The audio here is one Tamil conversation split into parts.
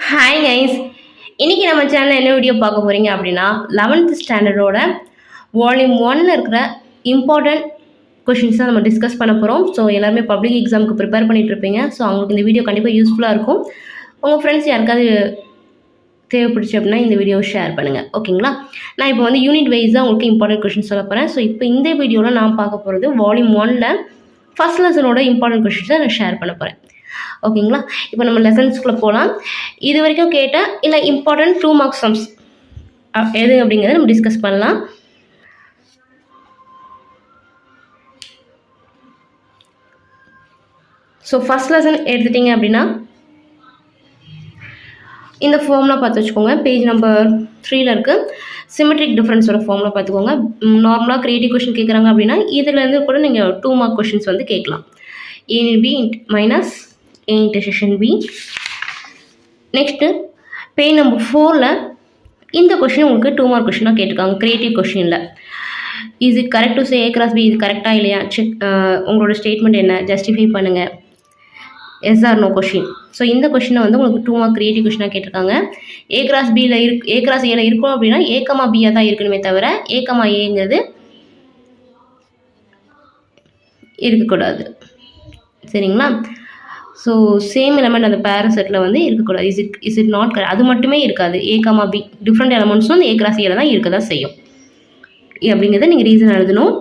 ஹாய் கைஸ், இன்றைக்கி நம்ம சேனலில் என்ன வீடியோ பார்க்க போகிறீங்க அப்படின்னா 11th ஸ்டாண்டர்டோட வால்யூம் 1 இருக்கிற இம்பார்ட்டண்ட் கொஷின்ஸ் தான் நம்ம டிஸ்கஸ் பண்ண போகிறோம். ஸோ எல்லாருமே பப்ளிக் எக்ஸாமுக்கு ப்ரிப்பேர் பண்ணிகிட்டு இருப்பீங்க. ஸோ அவங்களுக்கு இந்த வீடியோ கண்டிப்பாக யூஸ்ஃபுல்லாக இருக்கும். உங்கள் ஃப்ரெண்ட்ஸ் யாருக்காவது தேவைப்படுச்சு அப்படின்னா இந்த வீடியோவை ஷேர் பண்ணுங்கள், ஓகேங்களா? நான் இப்போ வந்து யூனிட் வைஸ் தான் உங்களுக்கு இம்பார்ட்டன்ட் கொஷின்ஸ் சொல்ல போகிறேன். ஸோ இப்போ இந்த வீடியோவில் நான் பார்க்க போகிறது வால்யூம் 1 ஃபர்ஸ்ட் லெசனோட இம்பார்ட்டன்ட் கொஷின்ஸை நான் ஷேர் பண்ண போகிறேன், ஓகேங்களா? இப்போ நம்ம லெசன்ஸ்குள்ளே போகலாம். இது வரைக்கும் கேட்ட இல்லை இம்பார்ட்டன்ட் 2 மார்க்ஸ் சம்ஸ் எது அப்படிங்கிறத நம்ம டிஸ்கஸ் பண்ணலாம். ஸோ ஃபர்ஸ்ட் லெசன் எடுத்துட்டிங்க அப்படின்னா இந்த ஃபார்ம்லாம் பார்த்து வச்சுக்கோங்க. பேஜ் நம்பர் 3 இருக்குது. சிமெட்ரிக் டிஃப்ரென்ஸோட ஃபார்ம்லாம் பார்த்துக்கோங்க. நார்மலாக கிரியேட்டிவ் கொஷின் கேட்குறாங்க அப்படின்னா இதுலேருந்து கூட நீங்கள் 2 மார்க் கொஷின்ஸ் வந்து கேட்கலாம். A B minus A into section B. Next page number 4ல் இந்த கொஷின் உங்களுக்கு 2 மார்க் கொஷினாக கேட்டிருக்காங்க. கிரியேட்டிவ் கொஷினில் இது correct to say A cross B இது கரெக்டாக இல்லையா, செக் உங்களோட ஸ்டேட்மெண்ட் என்ன, ஜஸ்டிஃபை பண்ணுங்கள், yes or no question. So இந்த கொஷினை வந்து உங்களுக்கு 2 மார்க் கிரியேட்டிவ் கொஷினாக கேட்டிருக்காங்க. A cross Bயில் A cross Aயில் இருக்கும் அப்படின்னா A, Bயாக தான் இருக்கணுமே தவிர A, Aங்கிறது இருக்கக்கூடாது, சரிங்களா? ஸோ சேம் எலமெண்ட் அந்த பேரசெட்டில் வந்து இருக்கக்கூடாது. இஸ் இட் நாட் கரெக்ட், அது மட்டுமே இருக்காது. A, B டிஃப்ரெண்ட் எலமெண்ட்ஸும் அந்த A cross Aயில் தான் இருக்க தான் செய்யும் அப்படிங்கிறத நீங்கள் ரீசன் எழுதணும்.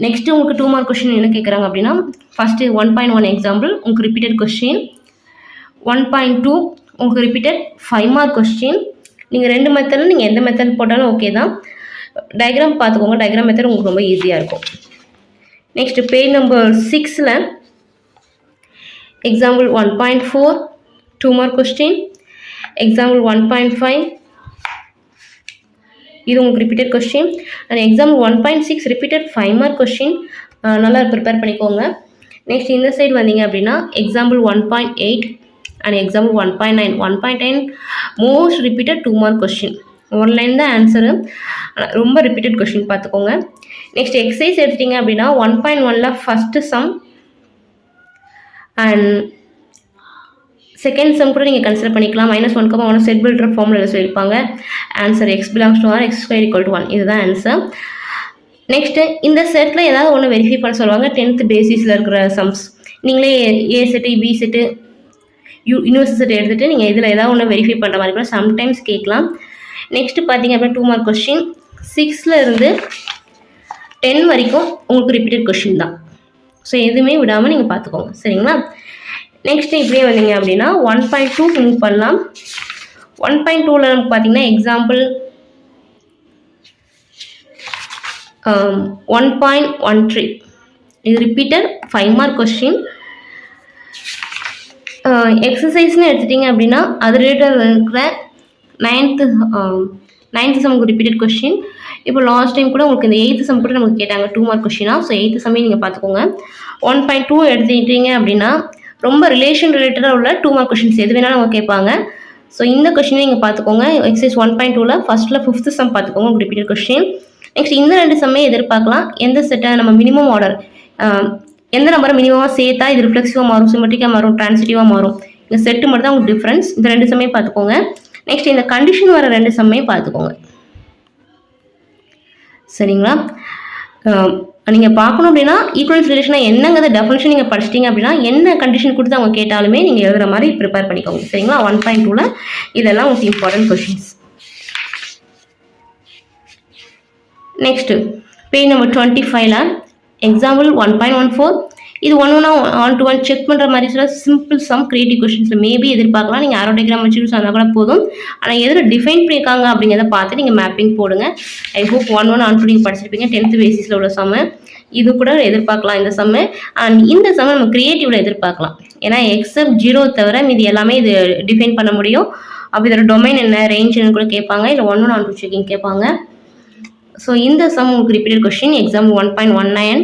நெக்ஸ்ட்டு உங்களுக்கு 2 மார்க் கொஷின் என்ன கேட்குறாங்க அப்படின்னா ஃபஸ்ட்டு 1.1 எக்ஸாம்பிள் உங்களுக்கு ரிப்பீட்டட் கொஸ்டின், 1.2 உங்களுக்கு ரிப்பீட்டட் 5 மார்க் கொஸ்டின். நீங்கள் 2 மெத்தடில் நீங்கள் எந்த மெத்தட் போட்டாலும் ஓகே தான். டயக்ராம் பார்த்துக்கோங்க, டயக்ராம் மெத்தட் உங்களுக்கு ரொம்ப ஈஸியாக இருக்கும். நெக்ஸ்ட்டு பேஜ் நம்பர் 6ல் எக்ஸாம்பிள் 1.4 2 மார்க் கொஸ்டின், எக்ஸாம்பிள் 1.5 இது உங்களுக்கு repeated question, and example 1.6 repeated 5 mark question. நல்லா ப்ரிப்பேர் பண்ணிக்கோங்க. நெக்ஸ்ட் இந்த சைடு வந்தீங்க அப்படின்னா example 1.8 and example 1.9 1.9 most repeated 2 mark question. 1 line தான் ஆன்சரு, ரொம்ப ரிப்பீட்டட் கொஸ்டின் பார்த்துக்கோங்க. நெக்ஸ்ட் எக்ஸசைஸ் எடுத்துட்டிங்க அப்படின்னா 1.1ல் first sum and second sum கூட நீங்கள் கன்சிடர் பண்ணிக்கலாம். -1, செட் பில்டர் ஃபார்மில் சொல்லியிருப்பாங்க. Answer x belongs to R, x² = 1 இதுதான் ஆன்சர். நெக்ஸ்ட்டு இந்த செட்டில் ஏதாவது ஒன்று வெரிஃபை பண்ண சொல்லுவாங்க. 10th பேசிஸில் இருக்கிற சம்ஸ் நீங்களே A set B set universal set எடுத்துகிட்டு நீங்கள் இதில் ஏதாவது ஒன்று வெரிஃபை பண்ணுற மாதிரி கூட சம்டைம்ஸ் கேட்கலாம். நெக்ஸ்ட்டு பார்த்தீங்க அப்படின்னா 2 மார்க் கொஸ்டின் 6ல் இருந்து 10 வரைக்கும் உங்களுக்கு ரிப்பீட்டட் கொஸ்டின் தான். ஸோ எதுவுமே விடாமல் நீங்கள் பார்த்துக்கோங்க, சரிங்களா? நெக்ஸ்ட்டு இப்படியே வந்தீங்க அப்படின்னா 1.2 மூவ் பண்ணலாம். 1.2ல் நமக்கு பார்த்தீங்கன்னா எக்ஸாம்பிள் 1.13 இது ரிப்பீட்டட் 5 மார்க் கொஸ்டின். எக்ஸசைஸ்னு எடுத்துட்டிங்க அப்படின்னா அது ரிலேட்டட் இருக்கிற 9th சம்க்கு ரிப்பீட்டட் கொஸ்டின். இப்போ லாஸ்ட் டைம் கூட உங்களுக்கு இந்த 8th சம் கூட நமக்கு கேட்டாங்க 2 மார்க் கொஸ்டினாக. ஸோ 8th சம்மே நீங்கள் பார்த்துக்கோங்க. 1.2 எடுத்துக்கிட்டீங்க அப்படின்னா ரொம்ப ரிலேட்டடாக உள்ள 2 மார்க் கொஸ்டின்ஸ் எது வேணாலும் அவங்க கேட்பாங்க. ஸோ இந்த கொஸ்டினை நீங்கள் பார்த்துக்கோங்க. எக்ஸசைஸ் 1.2ல் ஃபஸ்ட்டில் 5th சம் பார்த்துக்கோங்க, உங்களுக்கு ரிப்பீட்டட் கொஸ்டின். நெக்ஸ்ட் இந்த 2 சம்மே எதிர்பார்க்கலாம். எந்த செட்டை நம்ம மினிமம் ஆர்டர் எந்த நம்பரை மினிமமாக சேர்த்தா இது ரிஃப்ளெக்சிவாக மாறும், சிமெட்ரிக்காக மாறும், டிரான்சிட்டிவாக மாறும், இந்த செட்டு மட்டும் தான் உங்களுக்கு டிஃப்ரென்ஸ். இந்த 2 சம்மே பார்த்துக்கோங்க. நெக்ஸ்ட் இந்த கண்டிஷன் வர 2 சம்மே பார்த்துக்கோங்க, சரிங்களா? நீங்கள் பார்க்கணும் அப்படின்னா ஈக்குவலன்ஸ் ரிலேஷனாக என்னங்கிறத டெஃபினிஷன் நீங்கள் படிச்சிட்டிங்க அப்படின்னா என்ன கண்டிஷன் கொடுத்து அவங்க கேட்டாலுமே நீங்கள் எழுதுகிற மாதிரி ப்ரிப்பேர் பண்ணிக்கோங்க, சரிங்களா? 1.2ல் இதெல்லாம் உங்களுக்கு important questions. Next page number 25ல் எக்ஸாம்பிள் 1.14 இது 1 செக் பண்ணுற மாதிரி சில சிம்பிள் சம் கிரியேட்டிவ் கொஷின்ஸில் மேபி எதிர்பார்க்கலாம். நீங்கள் ஆரோ டயக்ராம் வச்சு யூஸ் ஆனால் கூட போதும். ஆனால் எதில் டிஃபைன் பண்ணியிருக்காங்க அப்படிங்கிறத பார்த்து நீங்கள் மேப்பிங் போடுங்க. ஐ ஹோப் 1 நீங்கள் படிச்சிருப்பீங்க. 10th பேசிஸில் உள்ள சம்மு இது கூட எதிர்பார்க்கலாம் இந்த சம்மு. அண்ட் இந்த சம்மை நம்ம கிரியேட்டிவில் எதிர்பார்க்கலாம். ஏன்னா எக்ஸப்ட் 0 தவிர மீது எல்லாமே இது டிஃபைன் பண்ண முடியும். அப்போ இதோட டொமைன் என்ன, ரேஞ்ச் என்ன கூட கேட்பாங்க. இல்லை 1 செக்கிங் கேட்பாங்க. ஸோ இந்த சம் உங்களுக்கு ரிப்பீட்டட் கொஸ்டின் எக்ஸாம்பிள் 1.19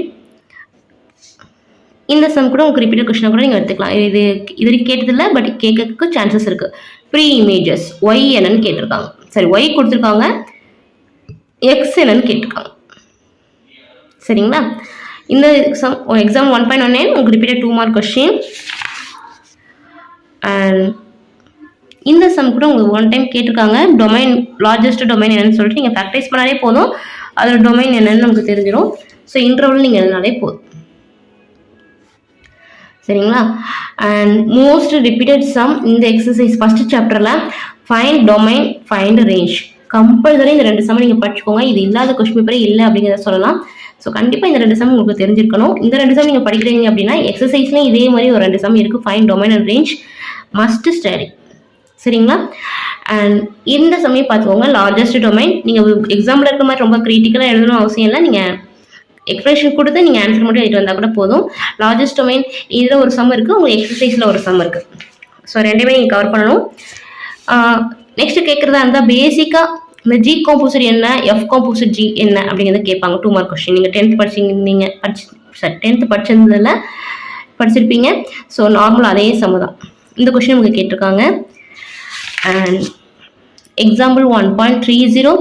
இந்த சம் கூட உங்களுக்கு ரிப்பீட்டட் கொஸ்டினாக கூட நீங்கள் எடுத்துக்கலாம். இது வரைக்கும் கேட்டதில்லை, பட் கேட்கறதுக்கு சான்சஸ் இருக்குது. ப்ரீ இமேஜஸ் ஒய் என்னன்னு கேட்டிருக்காங்க. சரி, ஒய் கொடுத்துருக்காங்க, எக்ஸ் என்னன்னு கேட்டிருக்காங்க, சரிங்களா? இந்த எக்ஸாம் 1.19 உங்களுக்கு ரிப்பீட்டட் 2 மார்க் கொஸ்டின். அண்ட் இந்த சம் கூட உங்களுக்கு ஒன் டைம் கேட்டிருக்காங்க. டொமைன் லார்ஜஸ்ட் டொமைன் என்னன்னு சொல்லிட்டு நீங்கள் ப்ராக்டிஸ் பண்ணாலே போதும், அதோட டொமைன் என்னன்னு நமக்கு தெரிஞ்சிடும். ஸோ இன்டர்வல் நீங்கள் எழுதினாலே போதும். சரிங்களா? அண்ட் மோஸ்ட் ரிப்பீட்டட் சம் இந்த எக்ஸசைஸ் ஃபர்ஸ்ட் சாப்டரில் find domain, find range. Compulsory இந்த 2 சம் நீங்கள் படிச்சுக்கோங்க. இது இல்லாத கொஸ்டின் பேப்பரே இல்லை அப்படிங்கிறத சொல்லலாம். ஸோ கண்டிப்பாக இந்த 2 சம் உங்களுக்கு தெரிஞ்சிருக்கணும். இந்த 2 சம் நீங்கள் படிக்கிறீங்க அப்படின்னா எக்ஸசைஸ்லேயும் இதே மாதிரி ஒரு 2 சம் இருக்குது. Find domain and range must study. சரிங்களா? அண்ட் இந்த சமயம் பார்த்துக்கோங்க, லார்ஜஸ்ட் டொமைன். நீங்கள் எக்ஸாம்பிள் இருக்கிற மாதிரி ரொம்ப கிரிட்டிக்கலாக எழுதணும் அவசியம் இல்லை. நீங்கள் எக்ஸ்பிரஷன் கொடுத்து நீங்கள் ஆன்சர் மட்டும் எழுதிட்டு வந்தால் கூட போதும். லார்ஜஸ்ட் டொமைன் இதில் ஒரு சம் இருக்குது, உங்களுக்கு எக்ஸசைஸில் ஒரு சம் இருக்குது. ஸோ ரெண்டுமே நீங்கள் கவர் பண்ணணும். நெக்ஸ்ட் கேட்குறதா இருந்தால் பேசிக்காக இந்த ஜி காம்போசிட் என்ன, எஃப் காம்போசிட் ஜி என்ன அப்படிங்கிறத கேட்பாங்க. 2 மார்க் கொஸ்டின். நீங்கள் 10th படிச்சதில் படிச்சிருப்பீங்க. ஸோ நார்மல் அதே சம் தான் இந்த கொஸ்டின் உங்களுக்கு கேட்டிருக்காங்க. And example 1.30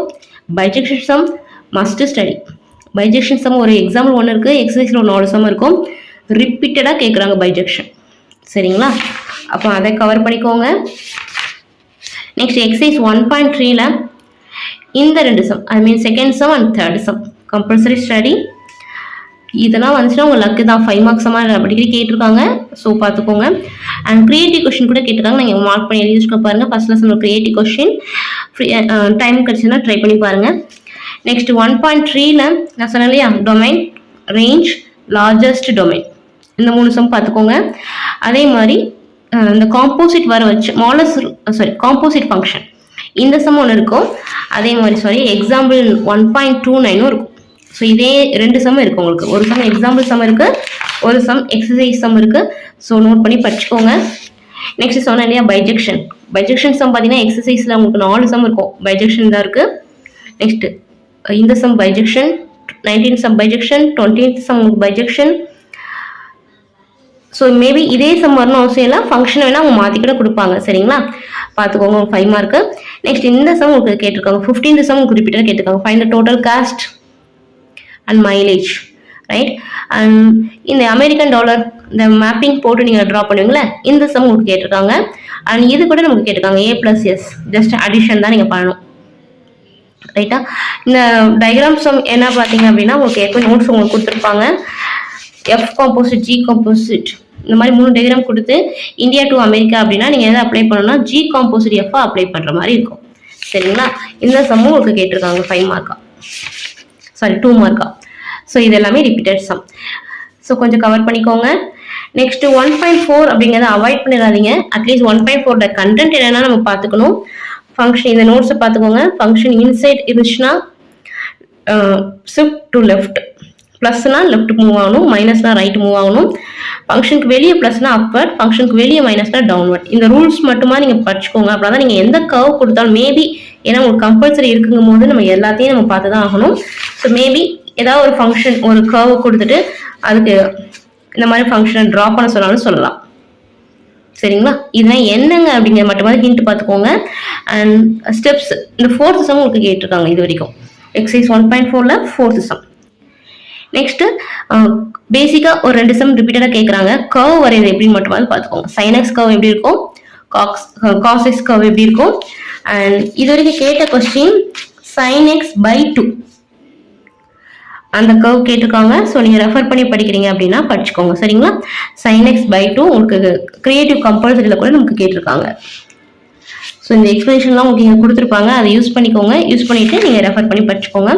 bijection sum must study. Bijection sum ஒரு எக்ஸாம்பிள் 1 இருக்குது, எக்ஸசைஸில் ஒரு 4 சம் இருக்கும். ரிப்பீட்டடாக கேட்குறாங்க பைஜெக்ஷன். சரிங்களா? அப்போ அதை கவர் பண்ணிக்கோங்க. நெக்ஸ்ட் எக்ஸசைஸ் 1.3ல இந்த 2 sum, I mean second sum and third sum compulsory study. இதெல்லாம் வந்துச்சுன்னா உங்கள் லக்கு தான். 5 மார்க்ஸ் அடிக்கடி கேட்டிருக்காங்க. ஸோ பார்த்துக்கோங்க. அண்ட் கிரியேட்டிவ் கொஸ்டின் கூட கேட்டிருக்காங்க. நீங்கள் மார்க் பண்ணி எழுதி வச்சுக்க பாருங்கள். ஃபர்ஸ்ட் லெசன் ஒரு கிரியேட்டிவ் கொஸ்டின் ஃப்ரீ டைம் கிடச்சுன்னா ட்ரை பண்ணி பாருங்கள். நெக்ஸ்ட் 1.3ல நான் சொன்னேன் இல்லையா, டொமைன், ரேஞ்ச், லார்ஜஸ்ட் டொமைன், இந்த 3 சம் பார்த்துக்கோங்க. அதே மாதிரி இந்த காம்போசிட் வர வச்சு காம்போசிட் ஃபங்க்ஷன் இந்த சம் ஒன்று இருக்கும். அதே மாதிரி எக்ஸாம்பிள் 1.29 இருக்கும். ஸோ இதே 2 சம் இருக்குது உங்களுக்கு. ஒரு சம் எக்ஸாம்பிள் சம் இருக்குது, ஒரு சம் எக்ஸசைஸ் சம் இருக்குது. ஸோ நோட் பண்ணி படிச்சுக்கோங்க. நெக்ஸ்ட் சொன்னேன் இல்லையா பைஜெக்ஷன் சம் பார்த்தீங்கன்னா எக்ஸசைஸில் உங்களுக்கு 4 சம் இருக்கும். பைஜெக்ஷன் தான் இருக்குது. நெக்ஸ்ட் இந்த sum bijection, 19th sum bijection, 20th sum bijection. So maybe இதே சம் வரணும் அவசியம் இல்லை, ஃபங்க்ஷன் வேணால் அவங்க மாற்றி கூட கொடுப்பாங்க. சரிங்களா? பார்த்துக்கோங்க. 5 மார்க்கு. நெக்ஸ்ட் இந்த சம் உங்களுக்கு கேட்டிருக்காங்க. 15th சம் உங்களுக்கு ரிப்பீட்டடாக கேட்டிருக்காங்க. Find the total cost and mileage, right? And இந்த அமெரிக்கன் டாலர் இந்த மேப்பிங் போட்டு நீங்கள் ட்ரா பண்ணுவீங்களே, இந்த சம் உங்களுக்கு கேட்டிருக்காங்க. அண்ட் இது கூட நமக்கு கேட்டிருக்காங்க A+S, ஜஸ்ட் அடிஷன் தான் நீங்கள் பண்ணணும். ரைட்டா? இந்த டயக்ராம் சம் என்ன பார்த்தீங்க அப்படின்னா உங்களுக்கு எப்போ நோட்ஸ் உங்களுக்கு கொடுத்துருப்பாங்க. எஃப் காம்போசிட், ஜி காம்போசிட், இந்த மாதிரி 3 டயக்ராம் கொடுத்து இந்தியா டு அமெரிக்கா அப்படின்னா நீங்கள் எதை அப்ளை பண்ணணும்னா ஜி காம்போசிட் எஃப் அப்ளை பண்ணுற மாதிரி இருக்கும். சரிங்களா? இந்த சம்மும் உங்களுக்கு கேட்டிருக்காங்க 5 மார்க்கா, 2 மார்க்கா. ஸோ இது எல்லாமே ரிப்பீட்டட் சம். ஸோ கொஞ்சம் கவர் பண்ணிக்கோங்க. நெக்ஸ்ட் 1.4 அப்படிங்கிறத அவாய்ட் பண்ணிடாதீங்க. அட்லீஸ்ட் 1.4 கண்டென்ட் என்னன்னா நம்ம பார்த்துக்கணும். ஃபங்க்ஷன் இந்த நோட்ஸை பார்த்துக்கோங்க. ஃபங்க்ஷன் இன்சைட் இருந்துச்சுன்னா ஷிஃப்ட் டு லெஃப்ட், ப்ளஸ்னா லெஃப்ட் மூவ் ஆகணும், மைனஸ்னா ரைட் மூவ் ஆகணும். ஃபங்க்ஷனுக்கு வெளியே ப்ளஸ்னா அப்வர்ட், ஃபங்க்ஷனுக்கு வெளியே மைனஸ்னா டவுன்வர்ட். இந்த ரூல்ஸ் மட்டுமா நீங்கள் படிச்சுக்கோங்க. அப்படின்னா தான் நீங்கள் எந்த கர்வ் கொடுத்தாலும் மேபி, ஏன்னா உங்களுக்கு கம்பல்சரி இருக்குங்கும் போது நம்ம எல்லாத்தையும் நம்ம பார்த்து தான் ஆகணும். ஸோ மேபி ஏதாவது ஒரு ஃபங்க்ஷன் ஒரு கர்வ் கொடுத்துட்டு அதுக்கு இந்த மாதிரி ஃபங்க்ஷனை ட்ரா பண்ண சொன்னாலும் சொல்லலாம். சரிங்களா? இதெல்லாம் என்னங்க அப்படிங்கிற மட்டுமாதிரி ஹிண்ட் பார்த்துக்கோங்க. அண்ட் ஸ்டெப்ஸ் இந்த 4th சம் உங்களுக்கு கேட்டிருக்காங்க இது வரைக்கும். Exercise 1.4ல 4th some. நெக்ஸ்ட் பேசிக்காக ஒரு 2 சம் ரிப்பீட்டடாக கேட்குறாங்க. கர்வ் வரைகிறது எப்படின்னு மட்டுமாவது பார்த்துக்கோங்க. சைனக்ஸ் கர்வ் எப்படி இருக்கும், காஸ் எக்ஸ் கர்வ் எப்படி இருக்கும். அண்ட் இது வரைக்கும் கேட்ட கொஸ்டின் sin x by 2 அந்த கர்வ் கேட்டிருக்காங்க. ஸோ நீங்கள் ரெஃபர் பண்ணி படிக்கிறீங்க அப்படின்னா படிச்சுக்கோங்க. சரிங்களா? sin x by 2 உங்களுக்கு கிரியேட்டிவ் கம்பல்சரியில் கூட நமக்கு கேட்டிருக்காங்க. ஸோ இந்த எக்ஸ்பிளேஷன்லாம் உங்களுக்கு இங்கே கொடுத்துருப்பாங்க, அதை யூஸ் பண்ணிக்கோங்க. யூஸ் பண்ணிவிட்டு நீங்கள் ரெஃபர் பண்ணி படிச்சுக்கோங்க.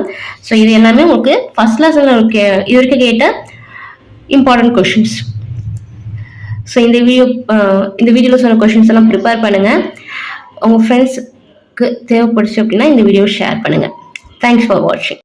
ஸோ இது எல்லாமே உங்களுக்கு ஃபர்ஸ்ட் லெசனில் இது வரைக்கும் கேட்ட இம்பார்ட்டன்ட் கொஷின்ஸ். ஸோ இந்த வீடியோவில் சொன்ன கொஷின்ஸ் எல்லாம் ப்ரிப்பேர் பண்ணுங்கள். உங்கள் ஃப்ரெண்ட்ஸுக்கு தேவைப்படுச்சு அப்படின்னா இந்த வீடியோ ஷேர் பண்ணுங்கள். தேங்க்ஸ் ஃபார் வாட்சிங்.